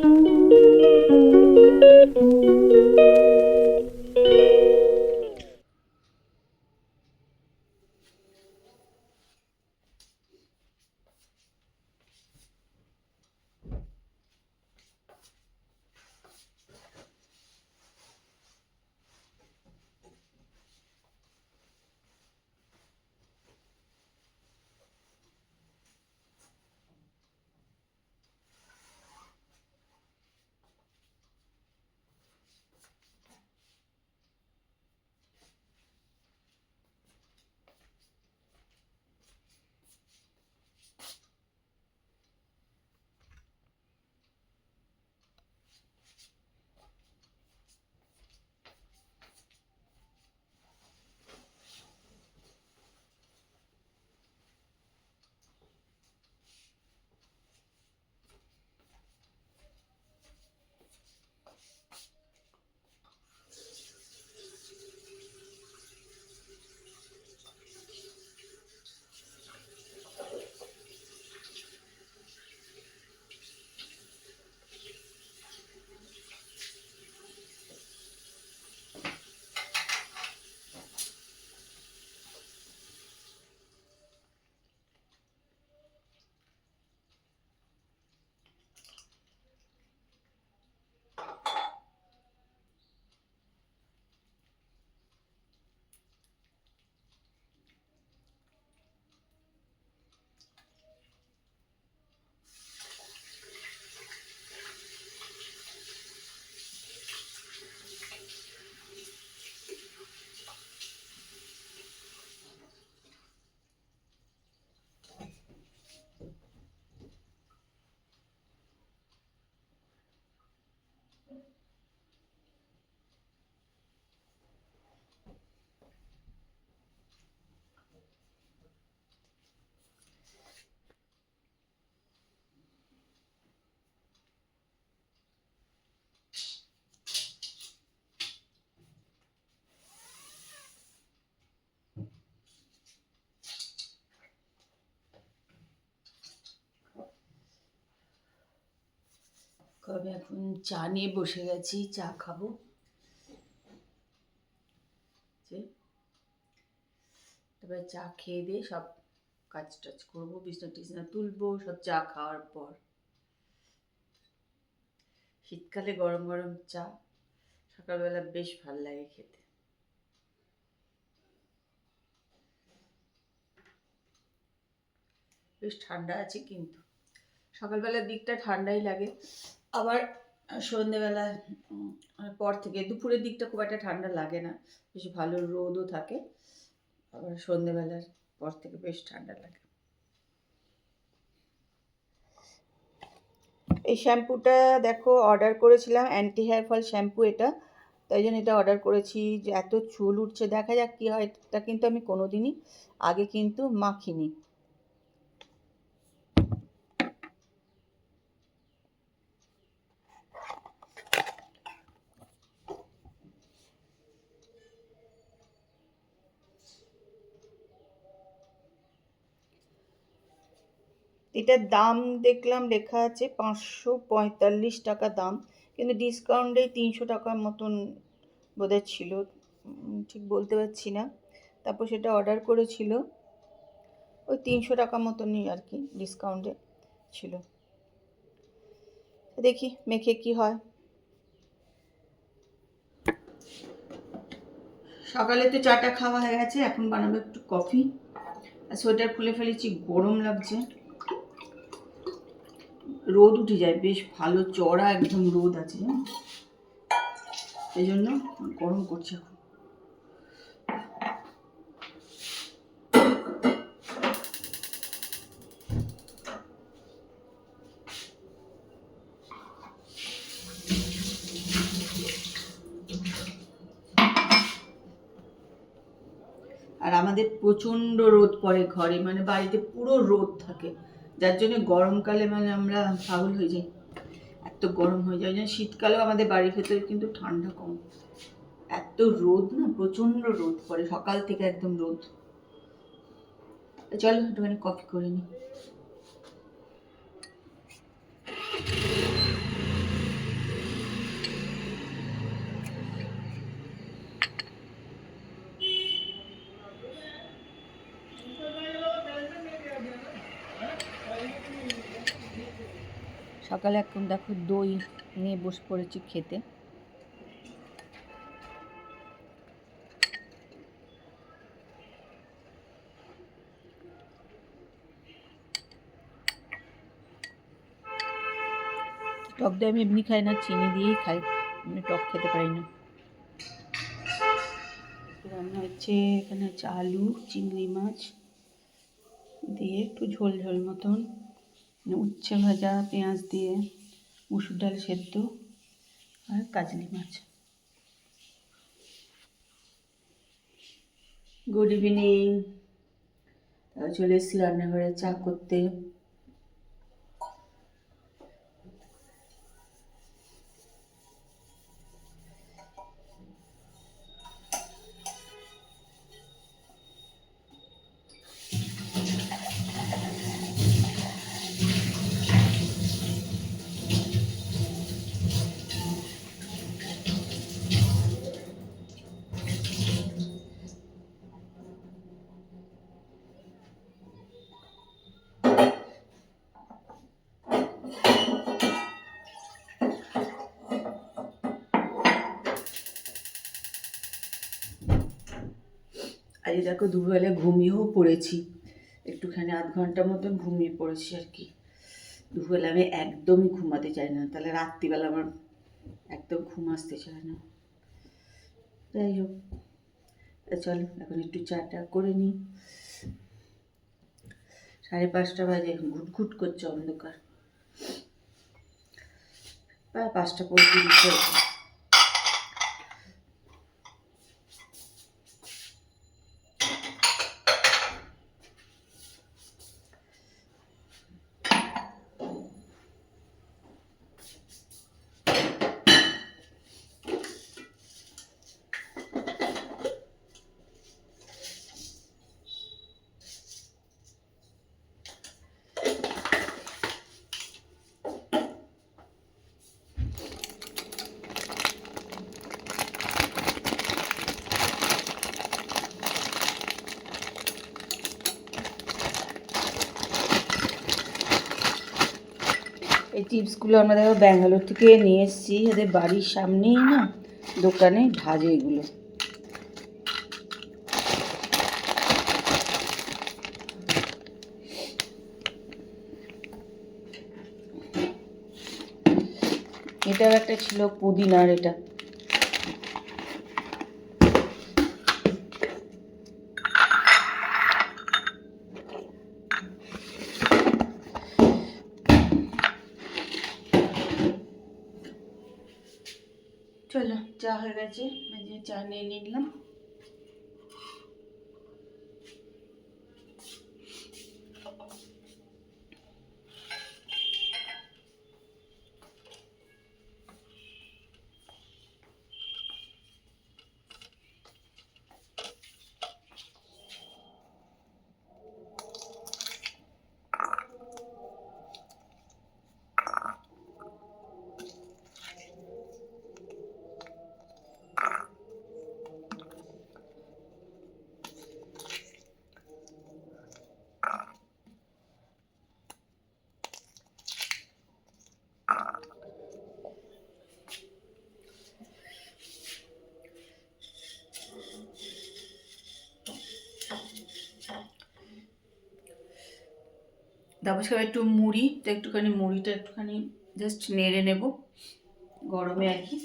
আমি এখন চা নিয়ে বসে গেছি, চা খাবো। তারপরে চা খেয়ে দিয়ে সব কাজ টাজ করবো, বিছনা টিছনা তুলবো, সব চা খাওয়ার পর। শীতকালে গরম গরম চা সকালবেলা বেশ ভাল লাগে খেতে। বেশ ঠান্ডা আছে, কিন্তু সকালবেলার দিকটা ঠান্ডাই লাগে, আবার সন্ধ্যেবেলা পর থেকে দুপুরের দিকটা খুব একটা ঠান্ডা লাগে না, বেশ ভালো রোদও থাকে, আবার সন্ধ্যেবেলার পর থেকে বেশ ঠান্ডা লাগে। এই শ্যাম্পুটা দেখো অর্ডার করেছিলাম, অ্যান্টি হেয়ার ফল শ্যাম্পু এটা, তাই জন্য এটা অর্ডার করেছি। যে এত চুল উঠছে, দেখা যাক কী হয়। এটা কিন্তু আমি কোনোদিনই আগে কিন্তু মাখিনি। এটার দাম দেখলাম লেখা আছে 545 টাকা দাম, কিন্তু ডিসকাউন্টে 300 টাকার মতন বোধহয় ছিল, ঠিক বলতে পারছি না। তারপর সেটা অর্ডার করেছিল, ওই 300 টাকা মতনই আর কি ডিসকাউন্টে ছিল। দেখি মেখে কি হয়। সকালে তো চাটা খাওয়া হয়ে গেছে, এখন বানাবো একটু কফি। আর সোয়েটার খুলে ফেলেছি, গরম লাগছে, রোদ উঠে যায়, বেশ ভালো চড়া একদম রোদ আছে, এই জন্য গরম করছে এখন। আর আমাদের প্রচণ্ড রোদ পড়ে ঘরে, মানে বাড়িতে পুরো রোদ থাকে, যার জন্য গরমকালে মানে আমরা পাগল হয়ে যাই, এত গরম হয়ে যায়। যেন শীতকালেও আমাদের বাড়ির ভেতরে কিন্তু ঠান্ডা কম, এত রোদ না, প্রচণ্ড রোদ পড়ে সকাল থেকে, একদম রোদ। চলো একটুখানি কফি করে নিই। সকালে এখন দেখো দই নিয়ে বসে পড়েছি খেতে। টক দই আমি এমনি খাই না, চিনি দিয়েই খাই, আমি টক খেতে পারি না। রান্না হচ্ছে, এখানে হচ্ছে আলু চিংড়ি মাছ দিয়ে একটু ঝোল ঝোল মতন, উচ্ছে ভাজা পেঁয়াজ দিয়ে, মুসুর ডাল সেদ্ধ আর কাজলি মাছ। Good evening. চলে এসেছি রান্নাঘরে চা করতে। আজ দেখো দুপুরবেলা ঘুমিয়েও পড়েছি, একটুখানি আধ ঘন্টার মতন ঘুমিয়ে পড়েছি আর কি। দুপুরবেলা আমি একদমই ঘুমাতে চাই না, তাহলে রাত্রিবেলা আমার একদম ঘুম আসতে চায় না। যাই হোক, চলো এখন একটু চাটা করে নিই। 5:30 বাজে, এখন ঘুটঘুট করছে অন্ধকার, প্রায় 5:35 হয়েছে। এই চিপসগুলো আমরা দেখো ব্যাঙ্গালোর থেকে নিয়ে এসেছি, এদের বাড়ির সামনেই না দোকানে ভাজে এগুলো। এটাও একটা ছিল পুদিনার, এটা চলো চা হয়ে গেছে, চা নিয়ে নিলাম। তারপর সব একটু মুড়ি, তো একটুখানি মুড়িটা একটুখানি জাস্ট নেড়ে নেব গরমে আর কি,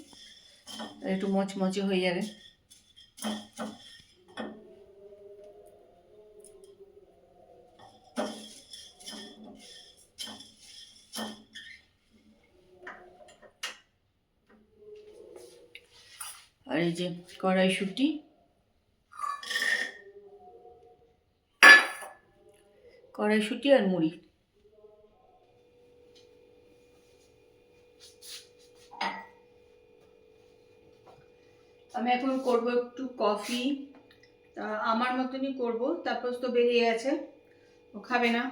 একটু মচমচে হয়ে যাবে। আর এই যে কড়াইশুঁটি, কড়াইশুঁটি আর মুড়ি। আমি এখন করব একটু কফি, তা আমার মতনই করব, তারপর তো বেরিয়ে গেছে, ও খাবে না।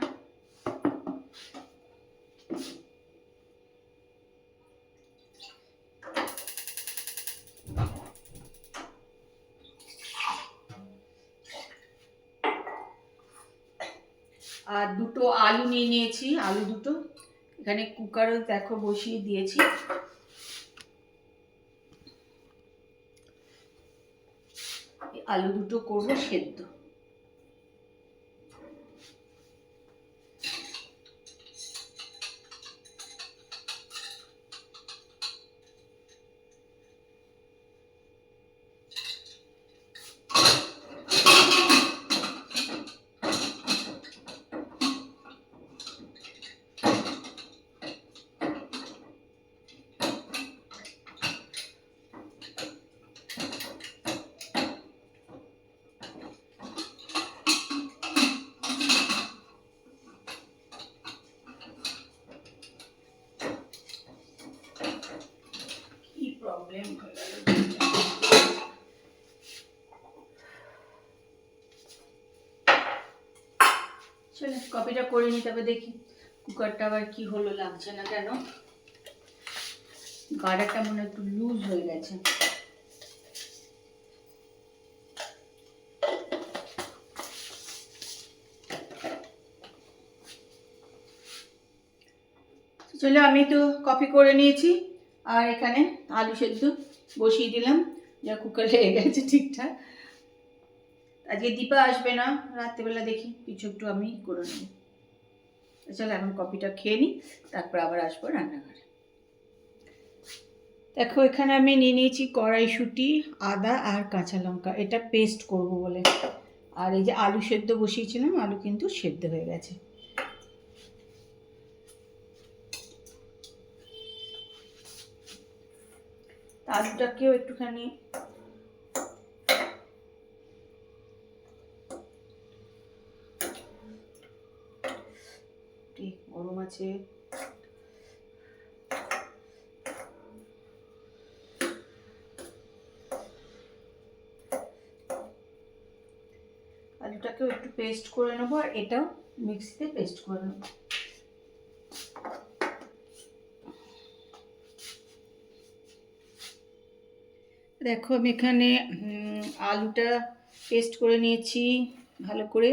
আর দুটো আলু নিয়ে নিয়েছি, আলু দুটো এখানে কুকারও দেখো বসিয়ে দিয়েছি। আলু দুটো করবো সেদ্ধ। কি প্রবলেম হয়ে গেল। চলো কপিটা করে নি, তবে দেখি কুকারটা আবার কি হলো, লাগছে না কেন। গাড়াটা মনে একটু লুজ হয়ে গেছে। চলো আমি তো কফি করে নিয়েছি, আর এখানে আলু সেদ্ধ বসিয়ে দিলাম, যা কুকার লেগে গেছে ঠিকঠাক। আজকে দীপা আসবে না, রাত্রেবেলা দেখি কিছু একটু আমি করে নেব। চলো এখন কফিটা খেয়ে নিই, তারপর আবার আসবো রান্নাঘরে। দেখো এখানে আমি নিয়ে নিয়েছি কড়াইশুঁটি, আদা আর কাঁচা লঙ্কা, এটা পেস্ট করব বলে। আর এই যে আলু সেদ্ধ বসিয়েছিলাম, আলু কিন্তু সেদ্ধ হয়ে গেছে। আলুটাকেও একটুখানি গরম আছে, আলুটাকেও একটু পেস্ট করে নেবো, আর এটাও মিক্সিতে পেস্ট করে নেবো। দেখো আমি এখানে আলুটা পেস্ট করে নিয়েছি ভালো করে,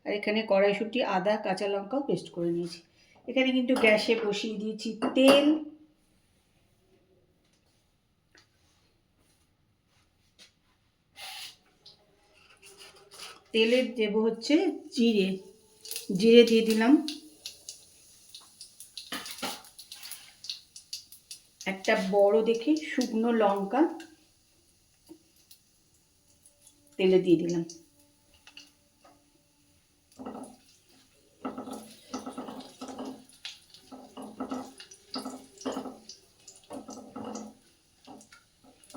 আর এখানে কড়াইশুঁটি, আদা, কাঁচা লঙ্কাও পেস্ট করে নিয়েছি। এখানে কিন্তু গ্যাসে বসিয়ে দিয়েছি তেল। তেলে দেব হচ্ছে জিরে, জিরে দিয়ে দিলাম, একটা বড় দেখে শুকনো লঙ্কা তেলে দিয়ে দিলাম।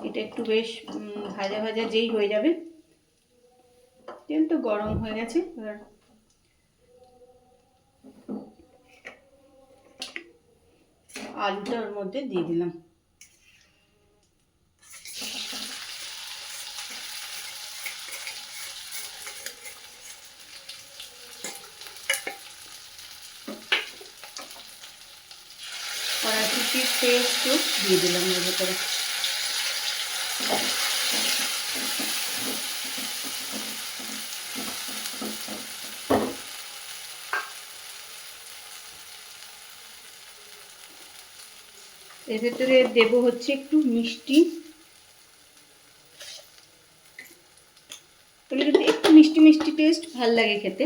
এটা একটু বেশ ভাজা ভাজা যেই হয়ে যাবে, তেল তো গরম হয়ে গেছে, এবার আলুটা ওর মধ্যে দিয়ে দিলাম। কড়াইশুঁটির পেস্টও দিয়ে দিলাম এর ভেতরে। এর ভেতরে দেবো হচ্ছে একটু মিষ্টি, তাহলে কিন্তু একটু মিষ্টি মিষ্টি টেস্ট ভাল লাগে খেতে।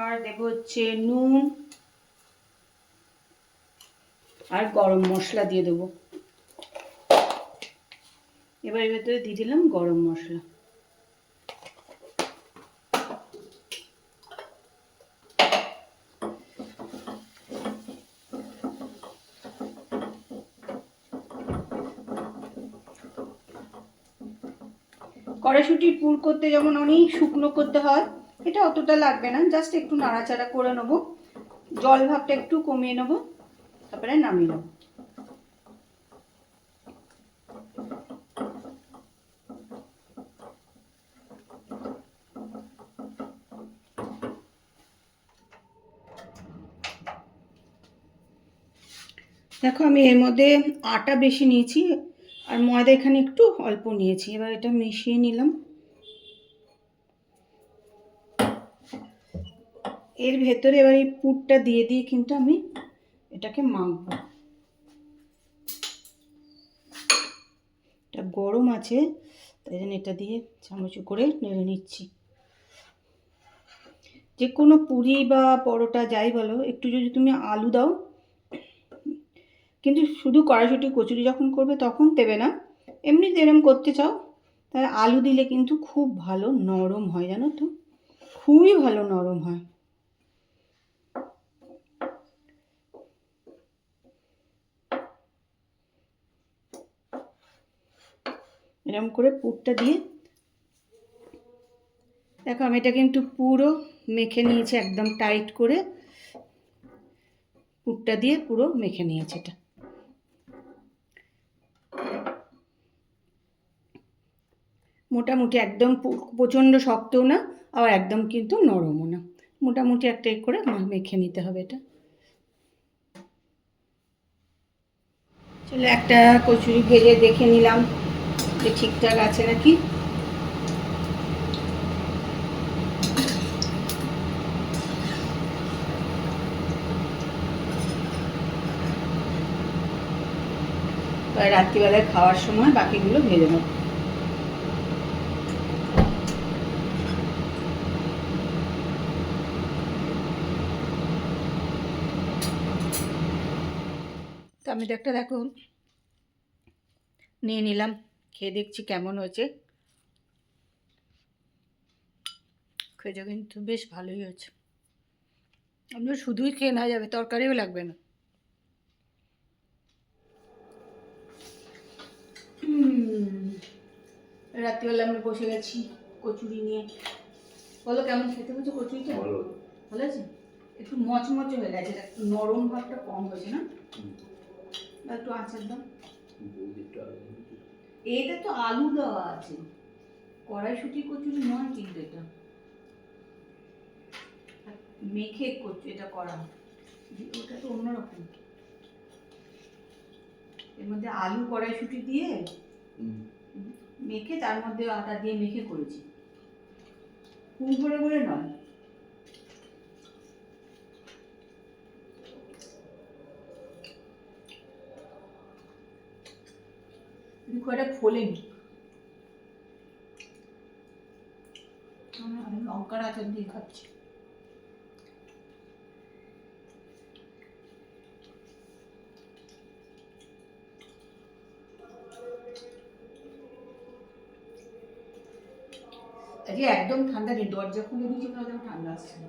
আর দেবো হচ্ছে নুন, আর গরম মশলা দিয়ে দেবো। এবার এর ভেতরে দিয়ে দিলাম গরম মশলা। কড়াইশুঁটির পুর করতে যেমন অনেক শুকনো করতে হয়, এটা অতটা লাগবে না, জাস্ট একটু নাড়াচাড়া করে নেবো, জল ভাবটা একটু কমিয়ে নেবো, তারপরে নামিয়ে নেবো। দেখো আমি এর মধ্যে আটা বেশি নিয়েছি আর ময়দা এখানে একটু অল্প নিয়েছি। এবার এটা মিশিয়ে নিলাম। এর ভেতরে এবার এই পুরটা দিয়ে দিয়ে কিন্তু আমি এটাকে মাখবো। এটা গরম আছে, তাই জন্য এটা দিয়ে চামচ করে নেড়ে নিচ্ছি। যে কোনো পুরি বা পরোটা যাই বলো, একটু যদি তুমি আলু দাও, কিন্তু শুধু কড়াইশুঁটি কচুরি যখন করবে তখন দেবে না, এমনি যেরকম করতে চাও তাই আলু দিলে কিন্তু খুব ভালো নরম হয়, জানো তো, খুবই ভালো নরম হয়। এরকম করে পুরটা দিয়ে দেখো আমি এটা কিন্তু পুরো মেখে নিয়েছি, একদম টাইট করে পুরটা দিয়ে পুরো মেখে নিয়েছি। এটা মোটামুটি একদম প্রচণ্ড শক্তও না, আবার একদম কিন্তু নরমও না, মোটামুটি একটা করে মেখে নিতে হবে এটা। চলো একটা কচুরি ভেজে দেখে নিলাম যে ঠিকঠাক আছে নাকি। রাত্রিবেলায় খাওয়ার সময় বাকিগুলো ভেজে নেব। তো আমি তো একটা দেখো নিয়ে নিলাম, খেয়ে দেখছি কেমন হয়েছে। খেতে কিন্তু বেশ ভালোই হয়েছে। আপনার শুধুই খেয়ে নেওয়া যাবে, তরকারিও লাগবে না। রাত্রিবেলা আমি বসে গেছি কচুরি নিয়ে। বলো কেমন খেতে হয়েছে কচুরিটা? ভালো আছে, একটু মচমচে হয়ে গেছে, একটু নরম ভাবটা কম হয়েছে না, একটু আচার দাও। এটা তো আলু দেওয়া আছে, কড়াইশুঁটি কচুরি নয় কিন্তু, এটা মেখে এটা করা, ওটা তো অন্যরকম। এর মধ্যে আলু কড়াইশুঁটি দিয়ে মেখে তার মধ্যে আটা দিয়ে মেখে করেছি, ফুল করে করে নয়। খুব একটা ফোলেনি, আমি লঙ্কার আচার দিয়ে খাচ্ছি। আজকে একদম ঠান্ডা নেই, দরজা খুলে দিয়েছি, তাহলে ঠান্ডা আসছে না।